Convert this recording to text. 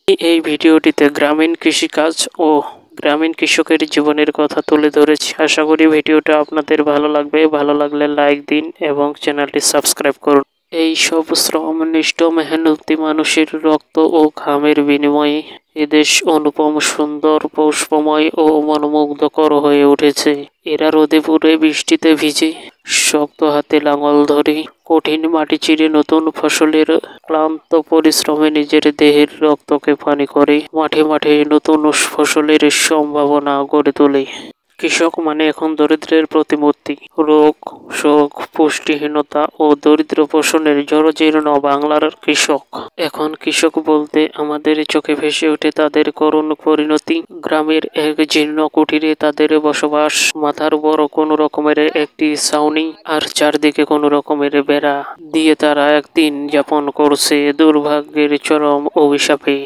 এই ভিডিওটিতে গ্রামীণ কৃষিকাজ ও গ্রামীণ কৃষকের জীবনের কথা তুলে ধরেছি। আশা করি ভিডিওটা আপনাদের ভালো লাগবে। ভালো লাগলে লাইক দিন এবং চ্যানেলটি সাবস্ক্রাইব করুন। এই সব শ্রমনিষ্ঠ মেহনতি মানুষের রক্ত ও ঘামের বিনিময়ে এদেশ অনুপম সুন্দর, পুষ্পময় ও মনোমুগ্ধকর হয়ে উঠেছে। এরা রোদে পুড়ে বৃষ্টিতে ভিজে শক্ত হাতে লাঙল ধরে কঠিন মাটি চিরে নতুন ফসলের ক্লান্ত পরিশ্রমে নিজের দেহের রক্তকে পানি করে মাঠে মাঠে নতুন ফসলের সম্ভাবনা গড়ে তোলে। কৃষক মানে এখন দরিদ্রের প্রতিমূর্তি। রোগ, শোক, পুষ্টিহীনতা ও দরিদ্র পোষণের জরাজীর্ণ বাংলার কৃষক। এখন কৃষক বলতে আমাদের চোখে ভেসে ওঠে তাদের করুণ পরিণতি। গ্রামের এক জীর্ণ কুটিরে তাদের বসবাস। মাথার বড় কোনো রকমের একটি ছাউনি আর চারদিকে কোনো রকমের বেড়া দিয়ে তারা একদিন যাপন করছে দুর্ভাগ্যের চরম অভিশাপে।